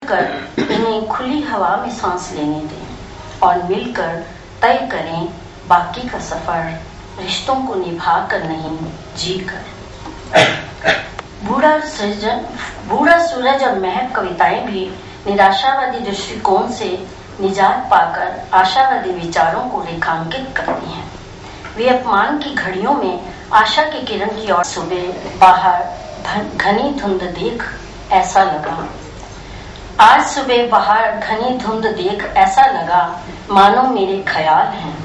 कर इन्हें खुली हवा में सांस लेने दें और मिलकर तय करें बाकी का सफर, रिश्तों को निभा कर नहीं जी कर। बूढ़ा सूरज और महक कविताएं भी निराशावादी दृष्टिकोण से निजात पाकर आशावादी विचारों को रेखांकित करती हैं। वे अपमान की घड़ियों में आशा की किरण की ओर। सुबह बाहर घनी धुंध देख ऐसा लगा, आज सुबह बाहर घनी धुंध देख ऐसा लगा मानो मेरे ख्याल हैं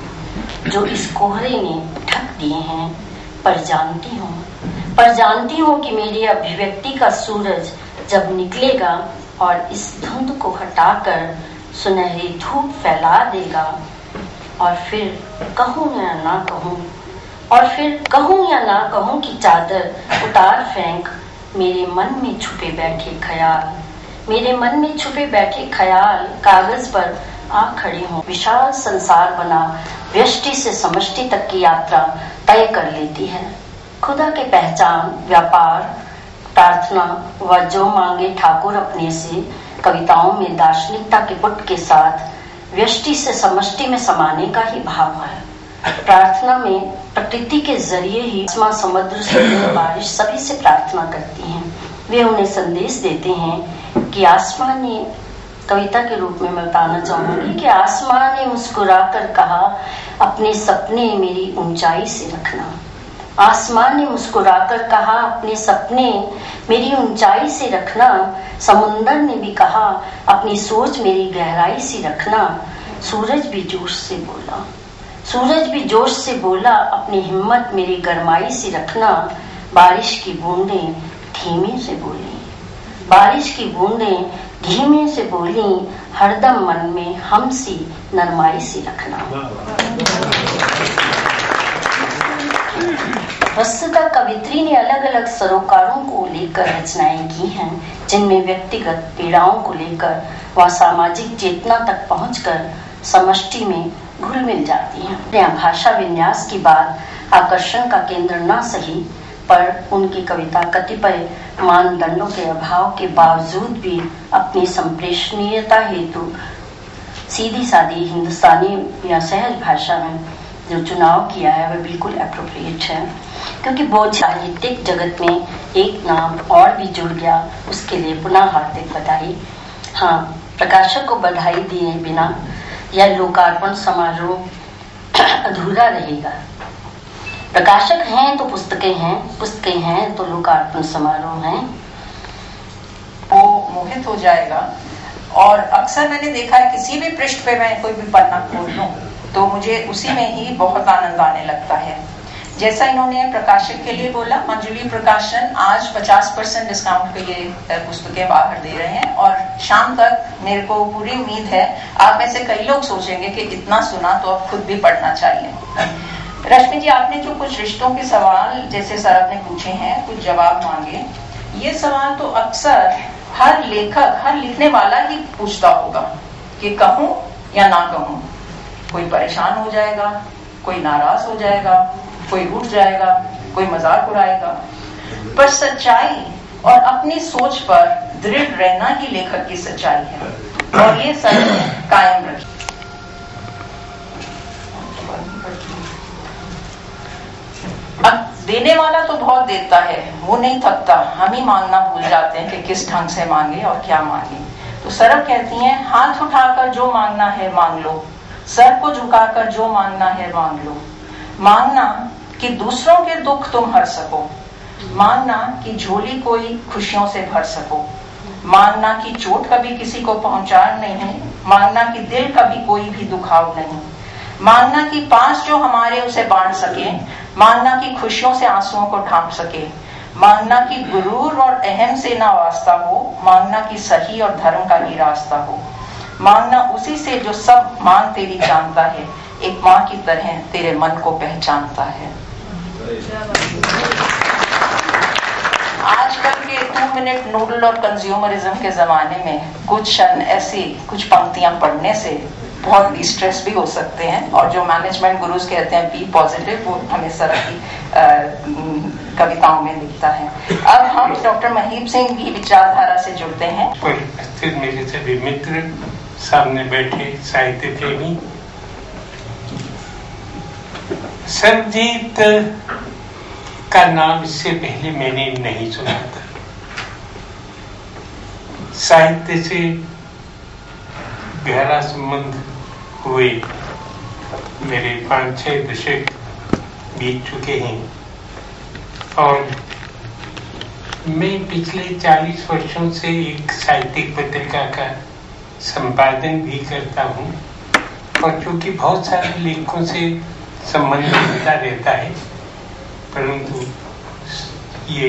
जो इस कोहरे ने ढक दिए हैं। पर जानती हूँ कि मेरी अभिव्यक्ति का सूरज जब निकलेगा और इस धुंध को हटाकर सुनहरी धूप फैला देगा, और फिर कहूँ या ना कहूँ कि चादर उतार फेंक मेरे मन में छुपे बैठे ख्याल कागज पर आ खड़े हों। विशाल संसार बना व्यष्टि से समष्टि तक की यात्रा तय कर लेती है। खुदा के पहचान, व्यापार, प्रार्थना व जो मांगे ठाकुर अपने से कविताओं में दार्शनिकता के पुट के साथ व्यष्टि से समष्टि में समाने का ही भाव है। प्रार्थना में प्रकृति के जरिए ही आसमां, समुद्र, सूर्य, बारिश सभी से प्रार्थना करती हैं। वे उन्हें संदेश देते हैं कि आसमान ने, कविता के रूप में मैं बताना चाहूंगी कि आसमान ने मुस्कुराकर कहा अपने सपने मेरी ऊंचाई से रखना। आसमान ने मुस्कुराकर कहा अपने सपने मेरी ऊंचाई से रखना। समुंदर ने भी कहा अपनी सोच मेरी गहराई से रखना। सूरज भी जोश से बोला अपनी हिम्मत मेरी गरमाई से रखना। बारिश की बूंदें धीमे से बोली हरदम मन में हमसी नरमाई से रखना। वस्तुतः कवित्री ने अलग अलग सरोकारों को लेकर रचनाएं की हैं, जिनमें व्यक्तिगत पीड़ाओं को लेकर वह सामाजिक चेतना तक पहुंचकर समष्टि में घुल मिल जाती हैं। यहाँ भाषा विन्यास की बात आकर्षण का केंद्र न सही, पर उनकी कविता कतिपय मानदंडों के अभाव के बावजूद भी अपनी संप्रेषणीयता हेतु सीधी सादी हिंदुस्तानी या सहज भाषा में जो चुनाव किया है वह बिल्कुल एप्रोप्रिएट है, क्योंकि बोझ साहित्यिक जगत में एक नाम और भी जुड़ गया। उसके लिए पुनः हार्दिक बधाई। हाँ, प्रकाशक को बधाई दिए बिना यह लोकार्पण समारोह अधूरा रहेगा। प्रकाशक हैं तो पुस्तकें हैं तो लोकार्पण समारोह हैं। वो मोहित हो जाएगा। और अक्सर मैंने देखा है किसी भी पृष्ठ पे मैं कोई भी पन्ना खोल लूं तो मुझे उसी में ही बहुत आनंद आने लगता है। जैसा इन्होंने प्रकाशक के लिए बोला, मंजुली प्रकाशन आज 50% डिस्काउंट पे ये पुस्तकें बाहर दे रहे हैं और शाम तक मेरे को पूरी उम्मीद है आप में से कई लोग सोचेंगे कि इतना सुना तो अब खुद भी पढ़ना चाहिए। रश्मि जी, आपने जो कुछ रिश्तों के सवाल जैसे सरब ने पूछे हैं, कुछ जवाब मांगे, ये सवाल तो अक्सर हर लेखक, हर लिखने वाला ही पूछता होगा कि कहूं या ना कहूं। कोई परेशान हो जाएगा, कोई नाराज हो जाएगा, कोई रूठ जाएगा, कोई मजाक उड़ाएगा, पर सच्चाई और अपनी सोच पर दृढ़ रहना ही लेखक की सच्चाई है और ये सब कायम रखिए। अब देने वाला तो बहुत देता है, वो नहीं थकता, हम ही मांगना भूल जाते हैं कि किस ढंग से मांगे और क्या मांगे। तो सरब कहती हैं, हाथ उठाकर जो मांगना है मांग लो, सर को झुकाकर जो मांगना है मांग लो। मांगना कि दूसरों के दुख तुम हर सको, मांगना कि झोली कोई खुशियों से भर सको, मांगना कि चोट कभी किसी को पहुंचा नहीं, मांगना कि दिल कभी कोई भी दुखाव नहीं, मांगना कि पास जो हमारे उसे बांट सके, मांगना कि खुशियों से आंसुओं को ढांप सके, मांगना कि गुरूर और अहम से ना वास्ता हो, मांगना कि सही और धर्म का ही रास्ता हो, मांगना उसी से जो सब मांग तेरी जानता है, एक माँ की तरह तेरे मन को पहचानता है। आजकल के 2 मिनट नूडल और कंज्यूमरिज्म के जमाने में कुछ क्षण ऐसी कुछ पंक्तियां पढ़ने से बहुत डिस्ट्रेस भी हो सकते हैं। और जो मैनेजमेंट गुरुज कहते हैं बी पॉजिटिव, वो हमें सरब की कविताओं में दिखता है। अब हम डॉक्टर महीप सिंह की विचारधारा से जुड़ते हैं। उपस्थित मेरे सभी मित्र, सामने बैठे साहित्य प्रेमी, सर्वजीत का नाम इससे पहले मैंने नहीं सुना था। साहित्य से गहरा संबंध हुए मेरे 5-6 दशक बीत चुके हैं और मैं पिछले 40 वर्षों से एक साहित्यिक पत्रिका का संपादन भी करता हूँ और चूंकि बहुत सारे लेखकों से संबंध होता रहता है, परंतु ये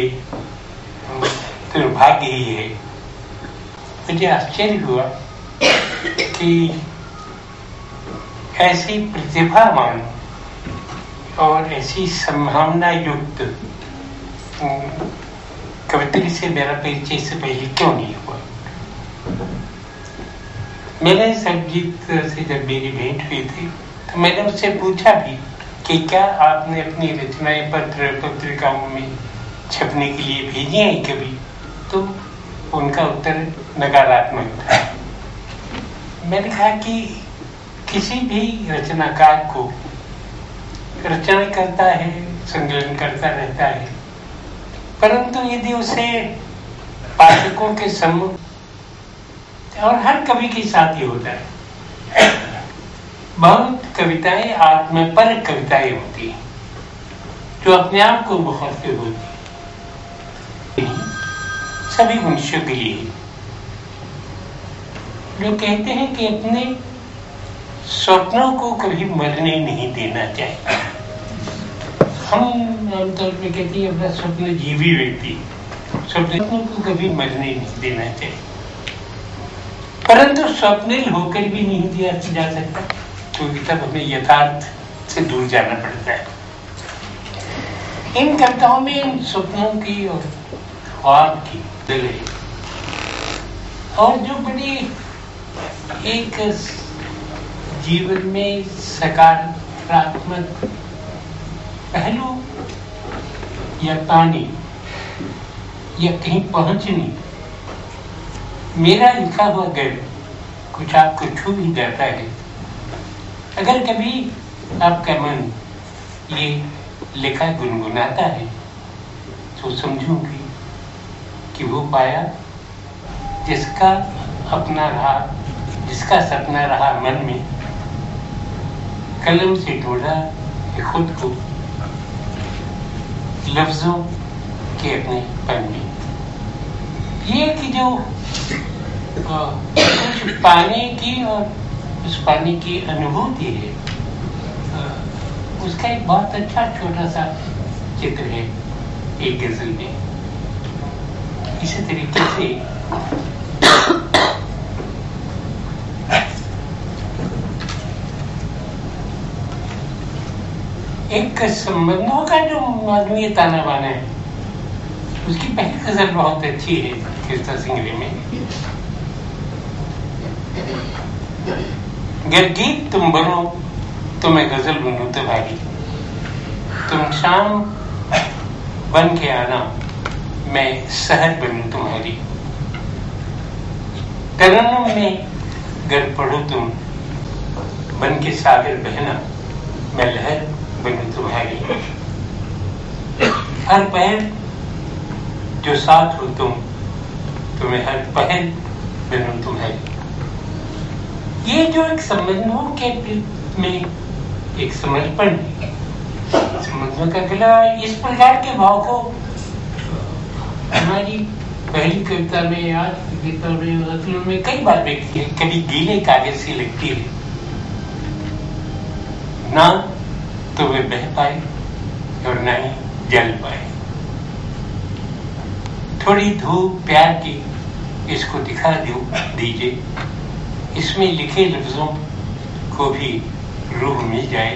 दुर्भाग्य ही है। मुझे आश्चर्य हुआ कि ऐसी प्रतिभावान और ऐसी संभावना युक्त कवित्री से मेरा परिचय से पहले क्यों नहीं हुआ। मैंने सर्वजीत से जब मेरी भेंट हुई थी तो मैंने उससे पूछा भी कि क्या आपने अपनी रचनाएं पत्र पत्रिकाओं में छपने के लिए भेजी हैं कभी, तो उनका उत्तर नकारात्मक था। मैंने कहा कि किसी भी रचनाकार को रचना करता है, संकलन करता रहता है, परंतु यदि उसे पाठकों के सम्मुख, और हर कवि के साथ ही होता है, बहुत कविताएं आत्मपर कविताएं होती हैं जो अपने आप को मुखातिब होती हैं। सभी मनुष्यों के लिए लोग कहते हैं कि अपने स्वप्नों को कभी मरने नहीं देना चाहिए। हम आमतौर पर कहते हैं अपना स्वप्न जीवी व्यक्ति, स्वप्नों को कभी मरने नहीं देना चाहिए, परंतु स्वप्निल होकर भी नहीं दिया जा सकता, क्योंकि तब हमें यथार्थ से दूर जाना पड़ता है। इन कविताओं में इन स्वप्नों की और ख्वाब की दिल है, और जो बड़ी एक जीवन में सकारात्मक पहलू या पानी या कहीं पहुंचनी, मेरा लिखा हुआ गर्व कुछ आपको छू भी जाता है। अगर कभी आपका मन ये लिखा गुनगुनाता है तो समझूंगी कि वो पाया जिसका अपना रहा, जिसका सपना रहा मन में, कलम से ढूंढा कि खुद को लफ्जों के अपने पन में। ये कि जो कुछ पाने की और उस पाने की अनुभूति है, उसका एक बहुत अच्छा छोटा सा चित्र है एक गजल में। इसी तरीके से एक संबंधों का जो मानवीय ताना बाना है, उसकी पहली गजल बहुत अच्छी है कृष्णा सिंगरे में। गर गीत तुम बनो तो मैं गजल बनूं तुम्हारी, तुम शाम बन के आना मैं सहर बनूं तुम्हारी, तरन्नुम में गर पढ़ो तुम बन के सागर बहना मैं लहर बनूं तुम्हारी, हर पहर जो साथ हो तुम तो मैं हर पहर बनूं तुम्हारी। ये जो एक संबंधों के में एक समर्पण है, संबंधों का गला, इस प्रकार के भाव को हमारी पहली कविता में, आज की कविता में, गजलों में कई बार देखती है। कभी गीले कागज से लगती है, ना तो वे बह पाए और ना ही जल पाए। थोड़ी धूप प्यार की इसको दिखा दीजिए, इसमें लिखे लफ्जों को भी रूह मिल जाए।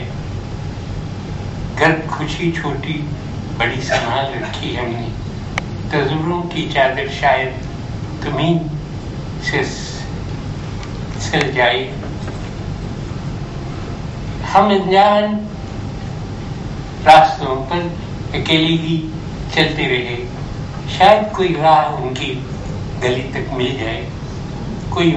गर्भ खुशी छोटी बड़ी संभाल रखी हमने, तजुर्बों की चादर शायद तुम्हीं से सिल जाए। हम अनजान रास्तों पर अकेले ही चलते रहे, शायद कोई राह उनकी गली तक मिल जाए। कोई